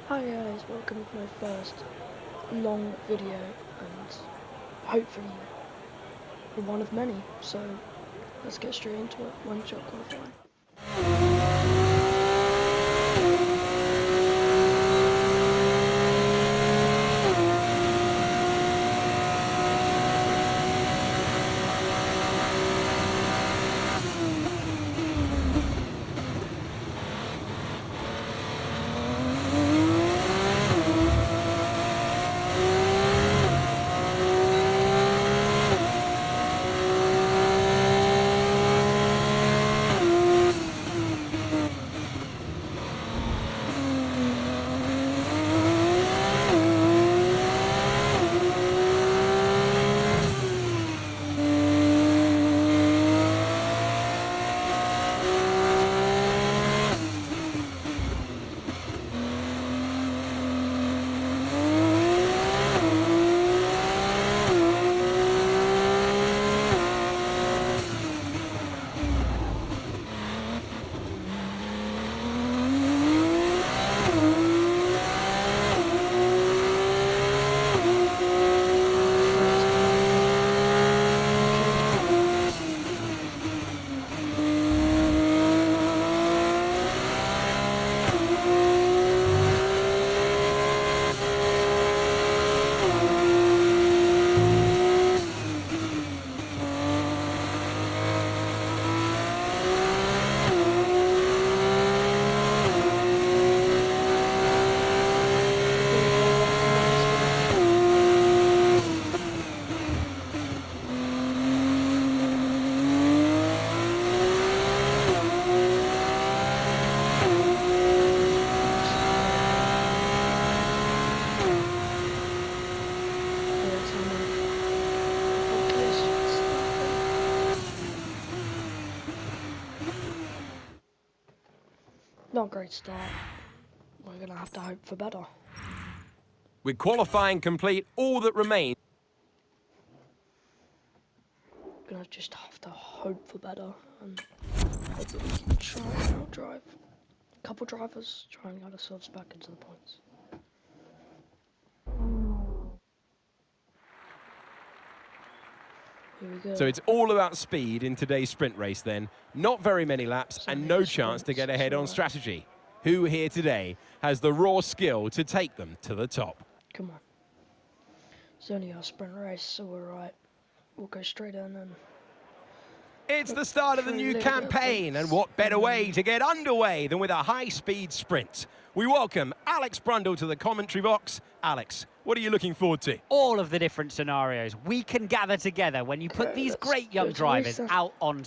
Hi guys, welcome to my first long video and hopefully one of many. So let's get straight into it. One shot qualifying. Not a great start. We're gonna have to hope for better. With qualifying complete, all that remains. Gonna just have to hope for better and hope that we can try and outdrive a couple drivers, try and get ourselves back into the points. Here we go. So it's all about speed in today's sprint race then. Not very many laps and no chance to get ahead on strategy. Who here today has the raw skill to take them to the top? Come on. It's only our sprint race, so we're right. We'll go straight in and... It's the start of the new campaign, and what better way to get underway than with a high-speed sprint? We welcome Alex Brundle to the commentary box. Alex, what are you looking forward to? All of the different scenarios we can gather together when you put these great young drivers out on.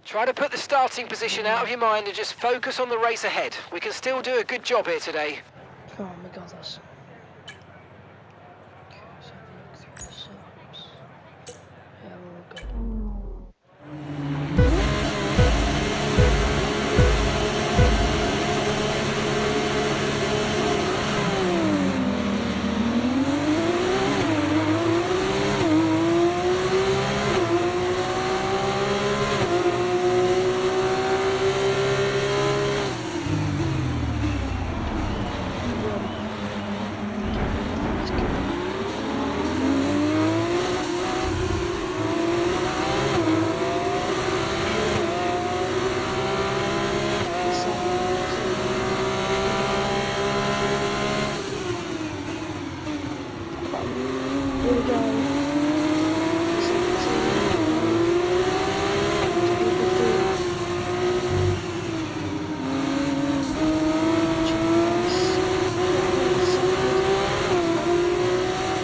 Try to put the starting position out of your mind and just focus on the race ahead. We can still do a good job here today. Come on, we got this. Okay, let's have a look through the setups. Yeah, we're all good. Here we go.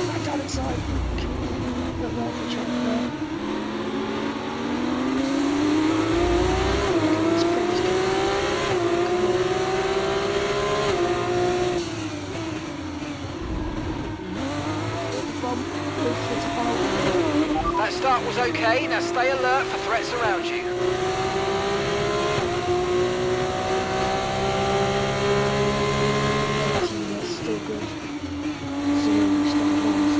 Back down inside. Look right for track there. This Prem's good. That start was okay, now stay alert for threats around you. Still good. Zero star last.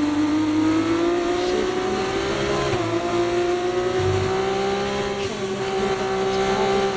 See if we can make it go up. Try and make it move backwards.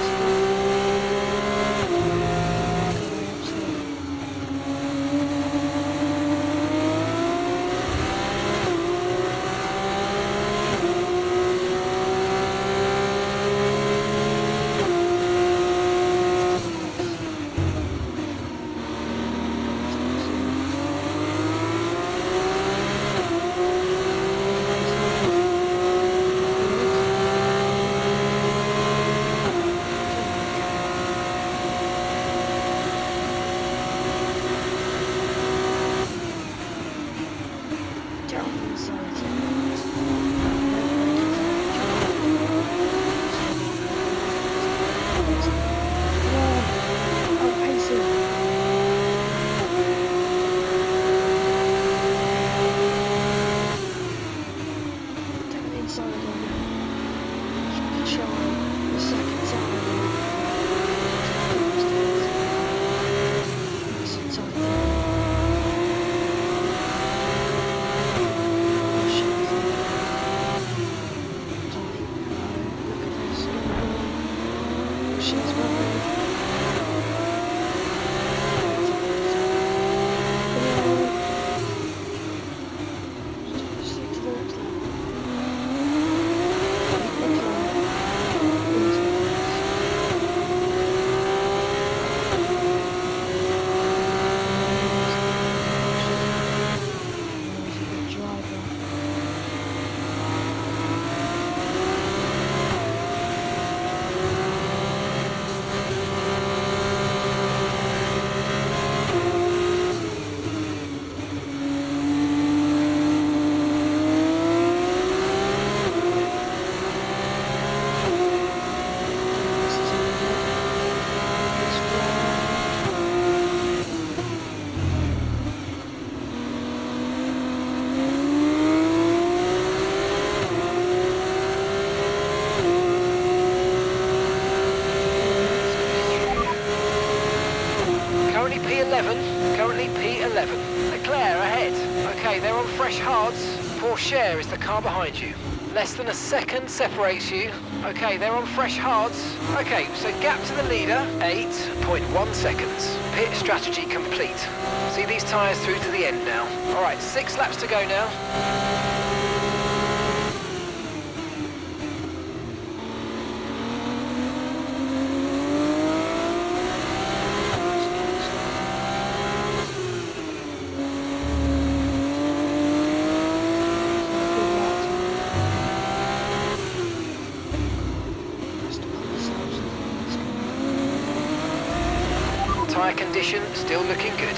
currently P11, currently P11. Leclerc ahead. Okay, they're on fresh hards. Pourchaire is the car behind you. Less than a second separates you. Okay, they're on fresh hards. Okay, so gap to the leader, 8.1 seconds. Pit strategy complete. See these tyres through to the end now. All right, 6 laps to go now. Tyre condition still looking good.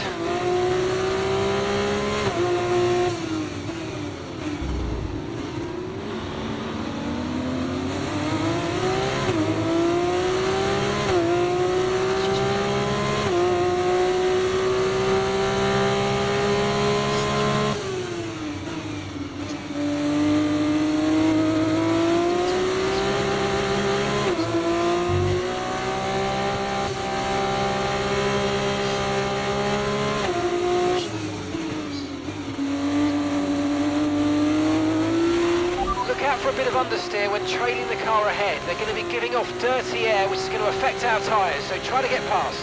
For a bit of understeer when trailing the car ahead. They're going to be giving off dirty air, which is going to affect our tyres, so try to get past.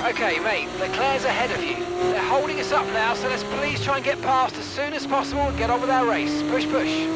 Okay, mate, Leclerc's ahead of you. They're holding us up now, so let's please try and get past as soon as possible and get on with our race. Push, push.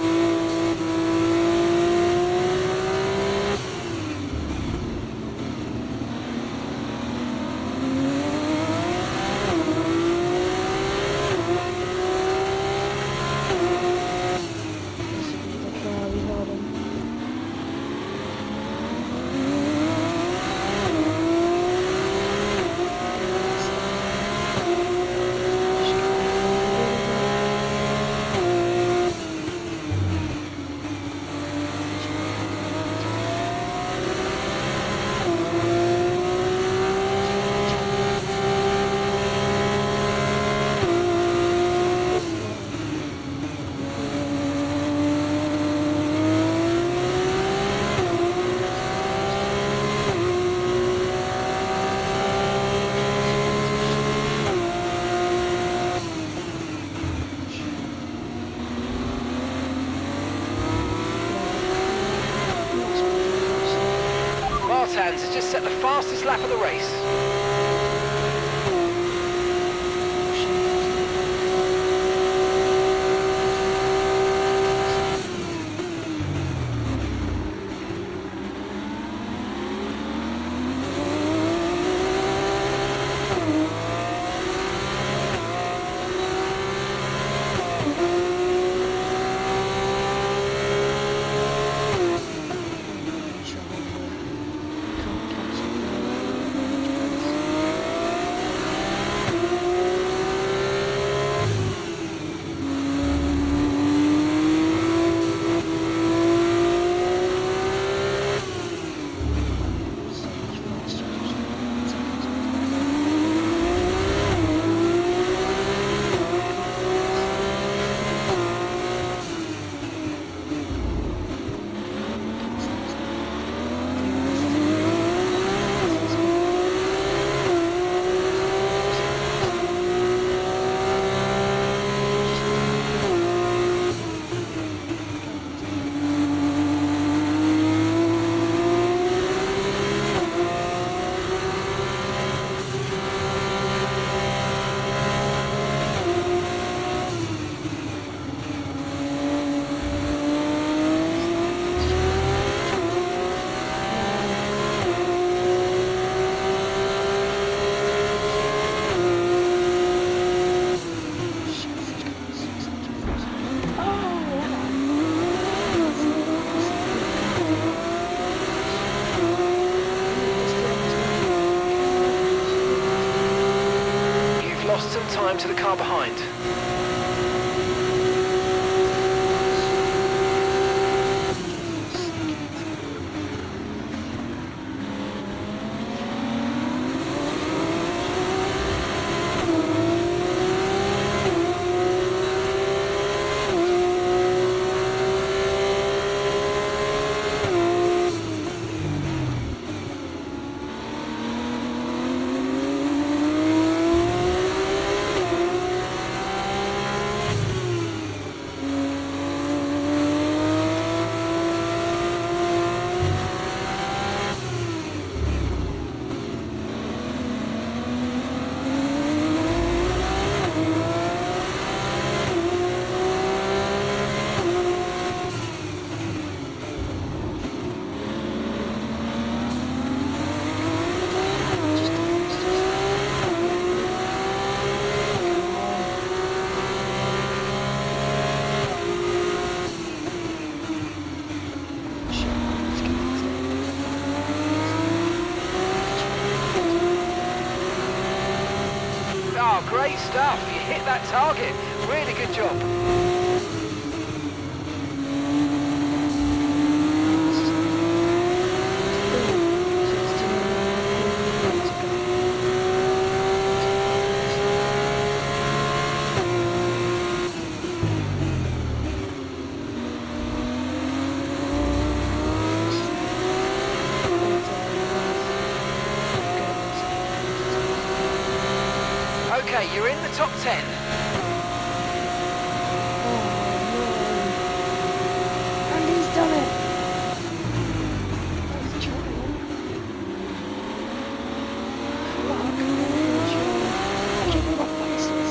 Martins has just set the fastest lap of the race. time to the car behind. Oh, great stuff. You hit that target. Really good job. Okay, you're in the top 10. And he's done it. That's trying. Give him up places.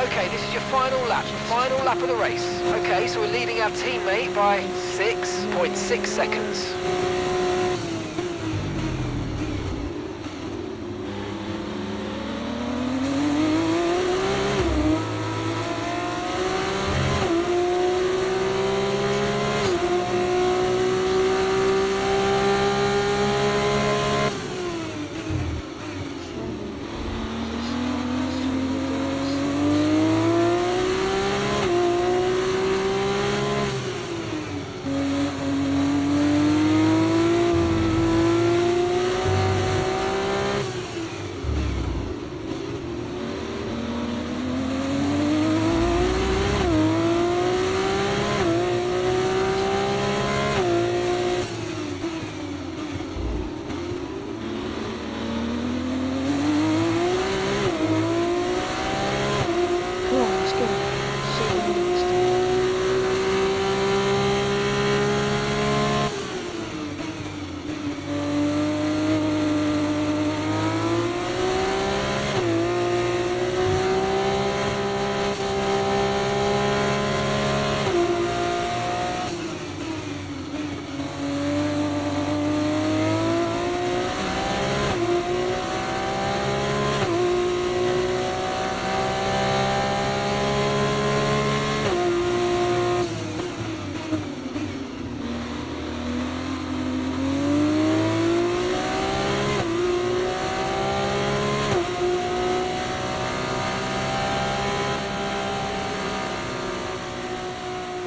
Okay, this is your final lap of the race. Okay, so we're leading our teammate by 6.6 seconds.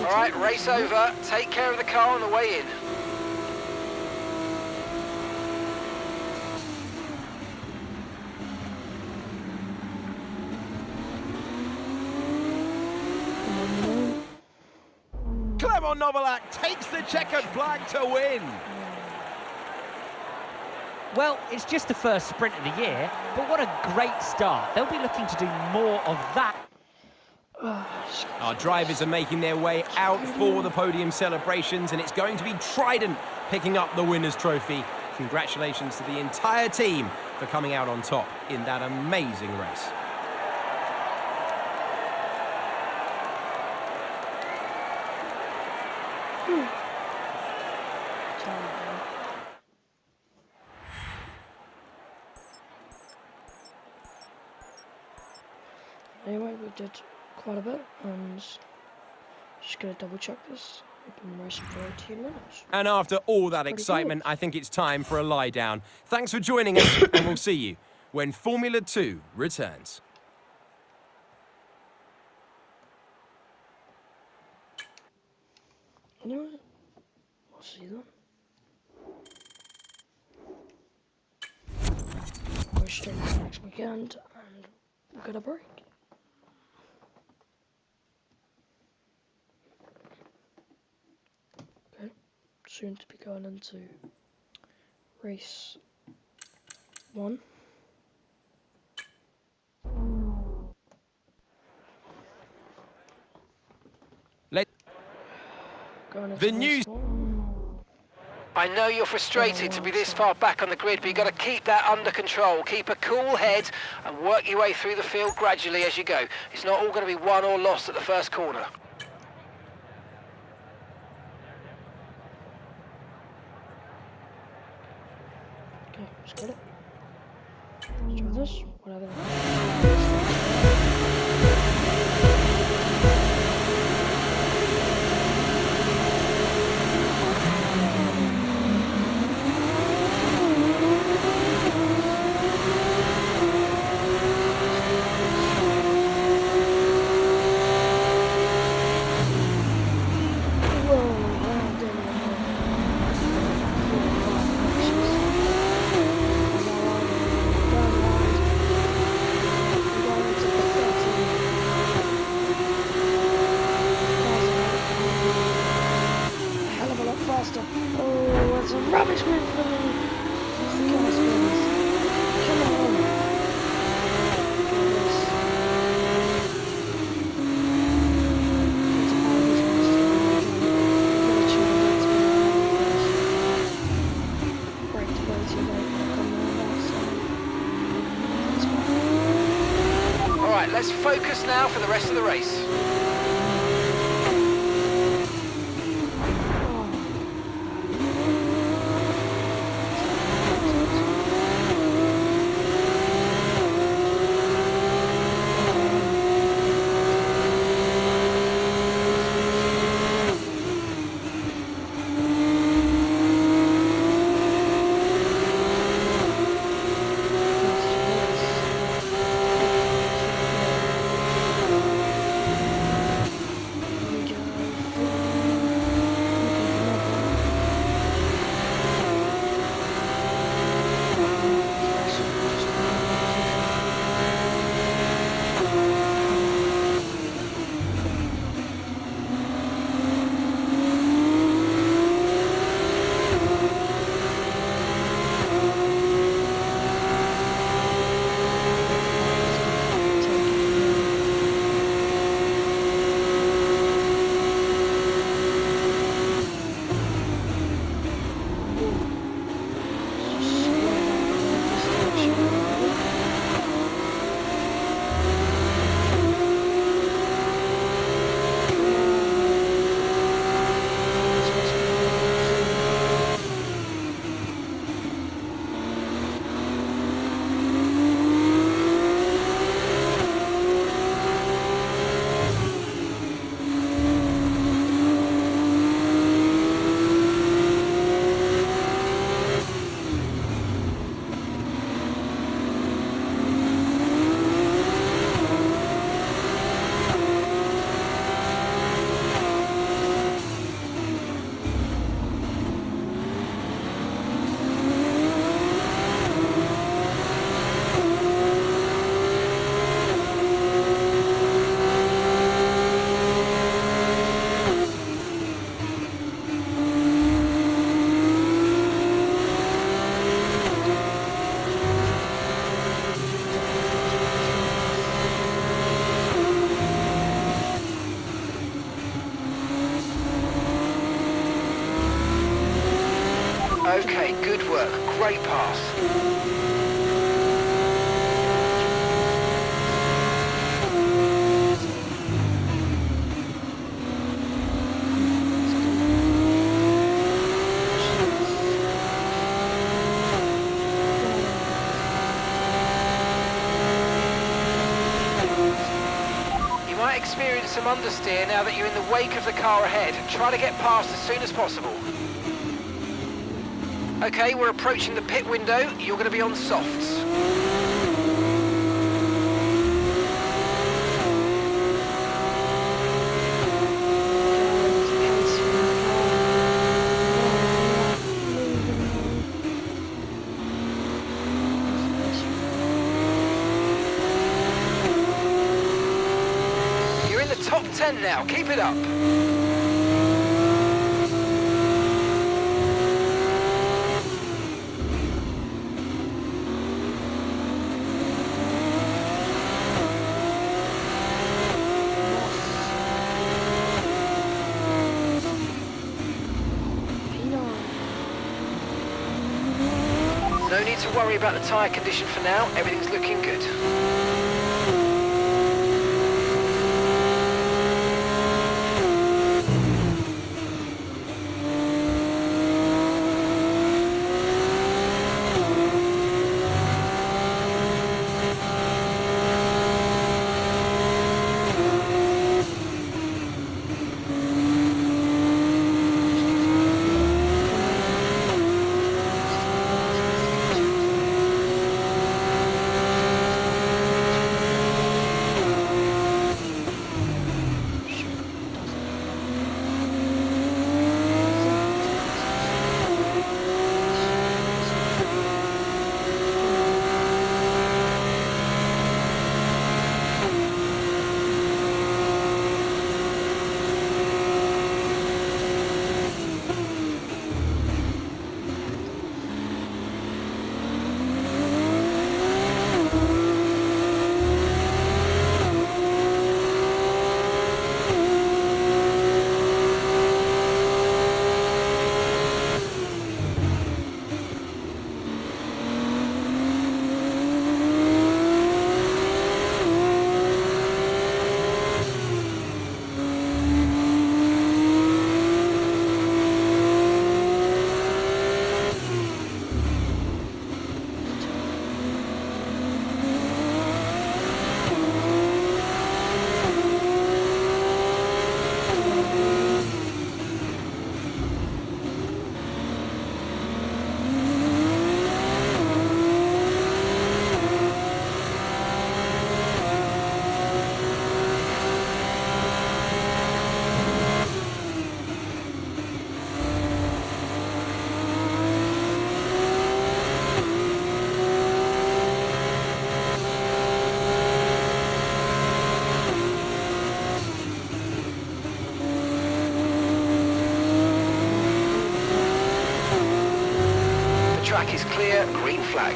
All right, race over. Take care of the car on the way in. Clement Novalak takes the checkered flag to win. Well, it's just the first sprint of the year, but what a great start. They'll be looking to do more of that. Our drivers are making their way out for the podium celebrations, and it's going to be Trident picking up the winner's trophy. Congratulations to the entire team for coming out on top in that amazing race. Anyway, we did quite a bit, and just gonna double check this. We've been racing for 18 minutes. And after all that excitement, I think it's time for a lie down. Thanks for joining us, and we'll see you when Formula 2 returns. Anyway, I'll see you then. Go straight to next weekend, and we'll get a break. Okay, soon to be going into race 1. The news. I know you're frustrated to be this far back on the grid, but you've got to keep that under control. Keep a cool head and work your way through the field gradually as you go. It's not all going to be won or lost at the first corner. Okay, let's get it. Let's try this. Whatever. Oh, it's a rubbish move for me. It's the car spins. Come on. All right, let's focus now for the rest of the race. Okay, good work. Great pass. You might experience some understeer now that you're in the wake of the car ahead. Try to get past as soon as possible. Okay, we're approaching the pit window. You're going to be on softs. You're in the top 10 now. Keep it up. No need to worry about the tyre condition for now. Everything's looking good. Track is clear, green flag.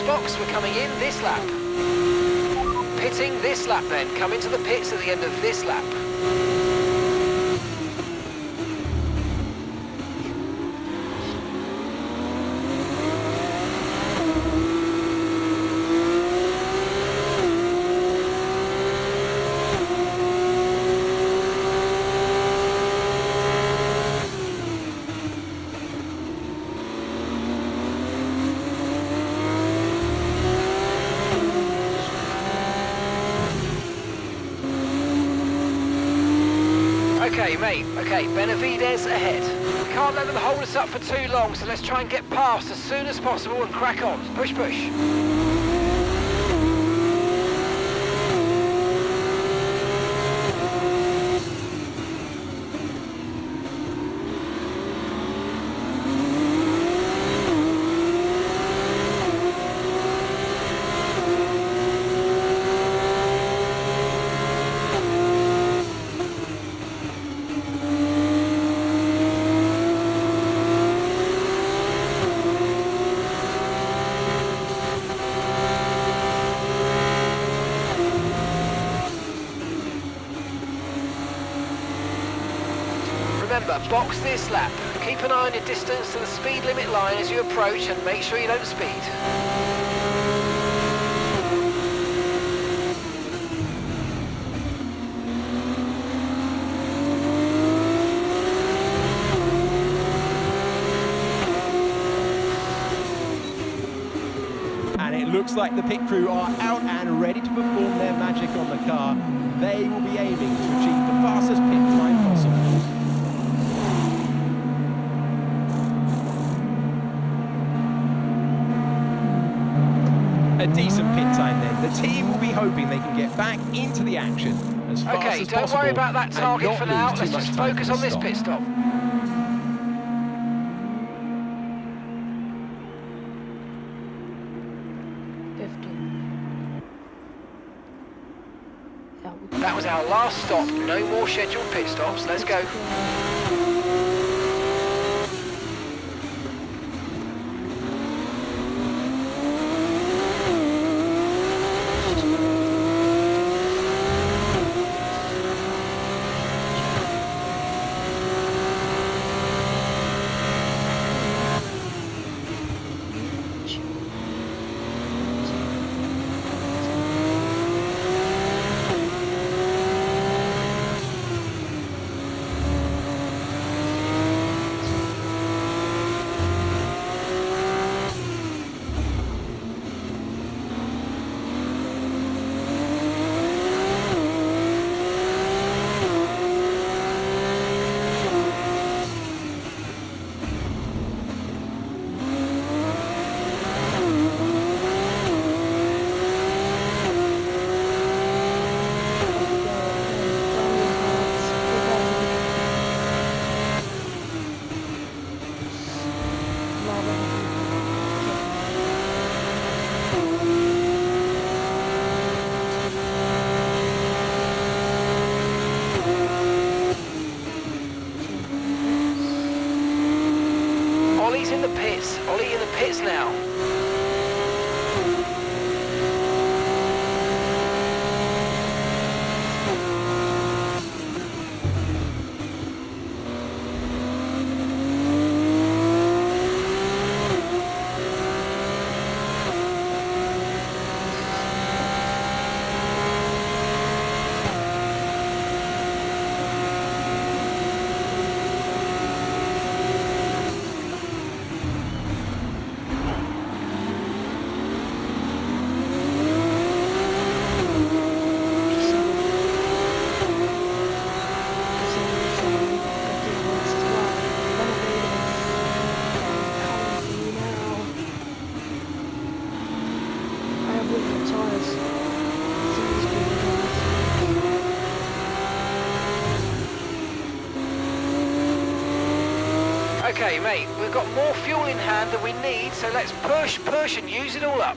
Box, we're coming in this lap. Pitting this lap then. Come into the pits at the end of this lap. Okay, mate. Okay, Benavides ahead. We can't let them hold us up for too long, so let's try and get past as soon as possible and crack on. Push, push. Remember, box this lap. Keep an eye on your distance to the speed limit line as you approach and make sure you don't speed. And it looks like the pit crew are out and ready to perform their magic on the car. They will be aiming to achieve the fastest pit time possible. A decent pit time then. The team will be hoping they can get back into the action as fast Okay, as don't possible. worry about that and target not for lose now. too Let's much just time focus for on the this stop. pit stop. 15. That was our last stop. No more scheduled pit stops. Let's go. Ollie's in the pits. Ollie in the pits now. Okay, mate, we've got more fuel in hand than we need, so let's push, and use it all up.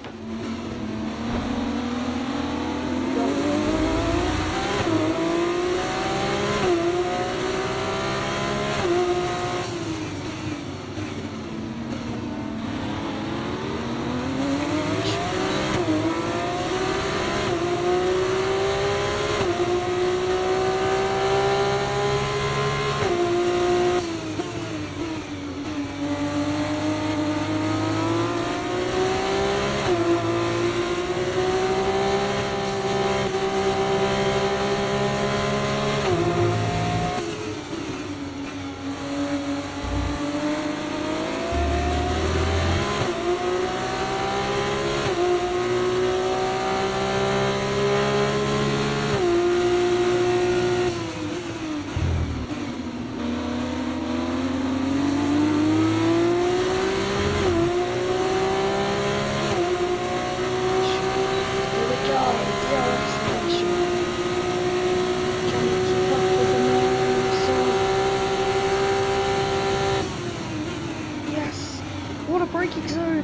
What a braking zone!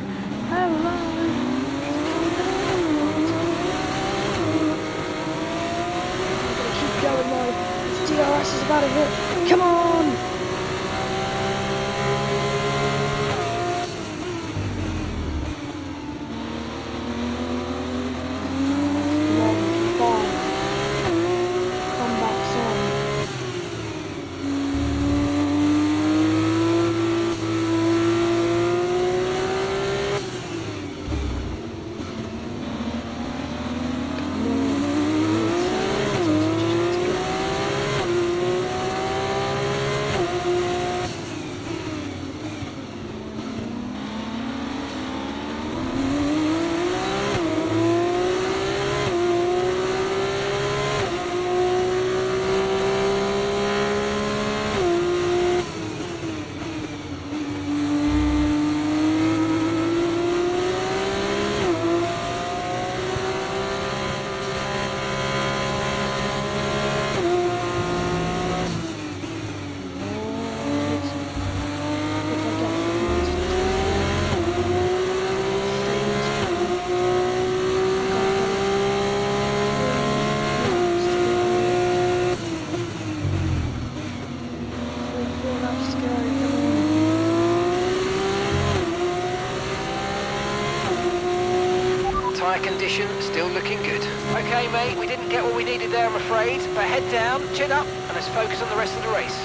Hello! Keep going though. This DRS is about to hit. Come on! Come back, son. condition still looking good. Okay, mate, we didn't get what we needed there, I'm afraid. But head down, chin up, and let's focus on the rest of the race.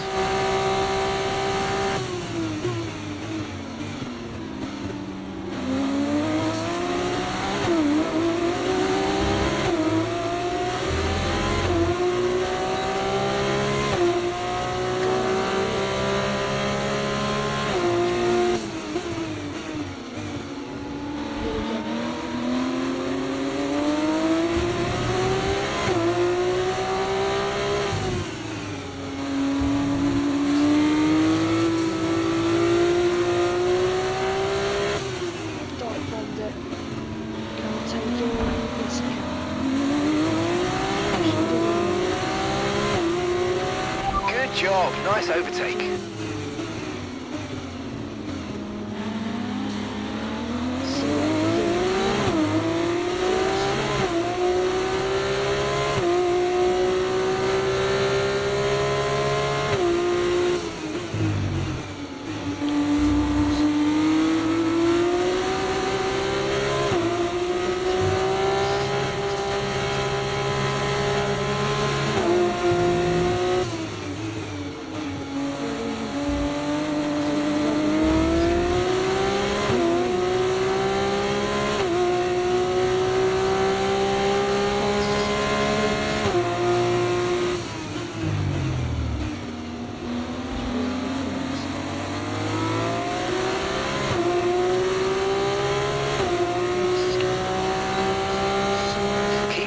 Good job, nice overtake.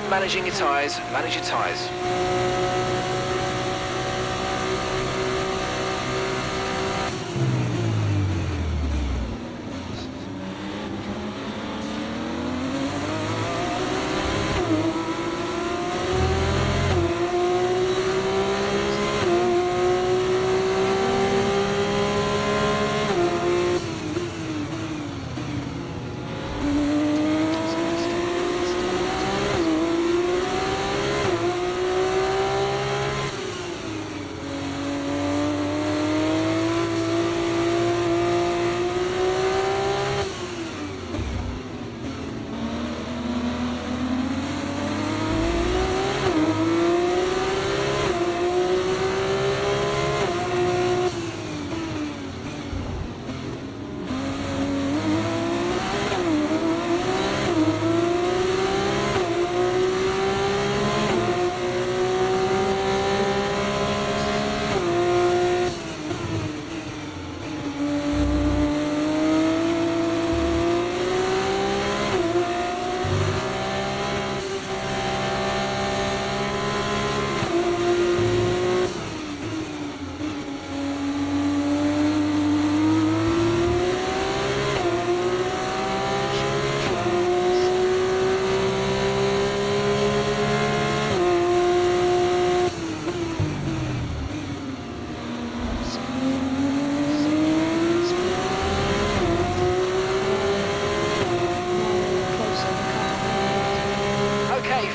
Managing your tyres, manage your tyres.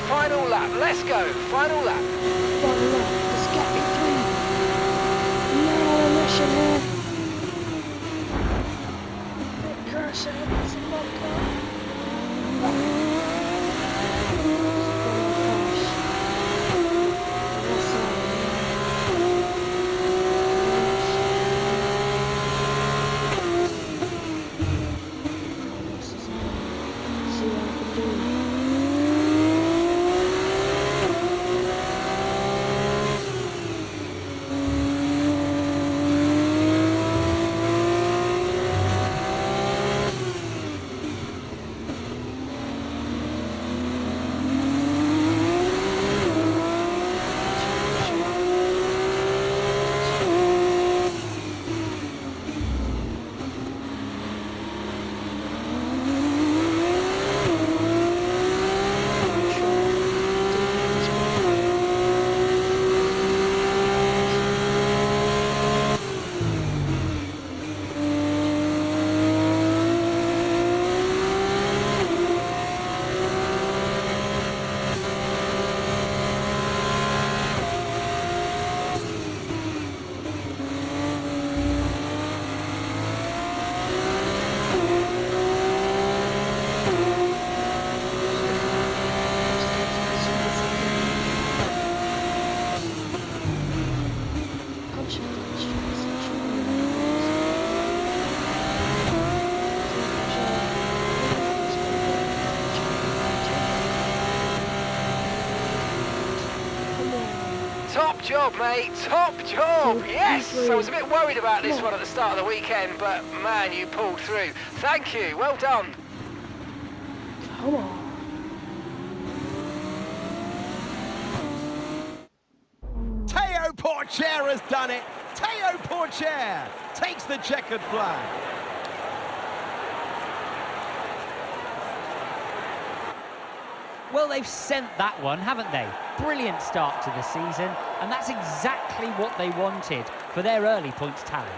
Final lap, let's go, final lap. Final lap, let's get me through. No, mission here. Curse it, it's a long car. See what I can do. Top job, mate. Top job. Two, Yes. three. I was a bit worried about this Yeah. one at the start of the weekend, but man, you pulled through. Thank you. Well done. Come on. Teo Pourchaire has done it. Teo Pourchaire takes the checkered flag. Well, they've sent that one, haven't they? Brilliant start to the season, and that's exactly what they wanted for their early points tally.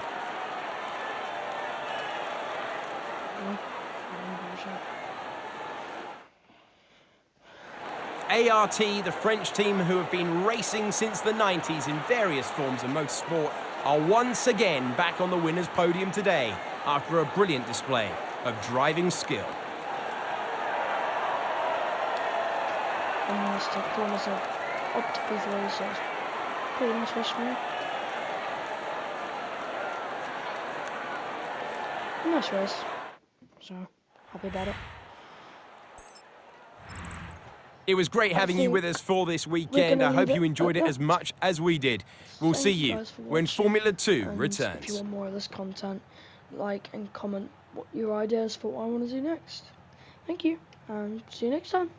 ART, the French team who have been racing since the 90s in various forms of motorsport, are once again back on the winner's podium today after a brilliant display of driving skill. I managed to pull myself up to P3, so it's pretty nice race for me. Nice race, so happy about it. It was great having you with us for this weekend. I hope you enjoyed it as much as we did. We'll see Thank you you guys for when watching, Formula 2 and if you returns. want more of this content, like and comment what your ideas for what I want to do next. Thank you, and see you next time.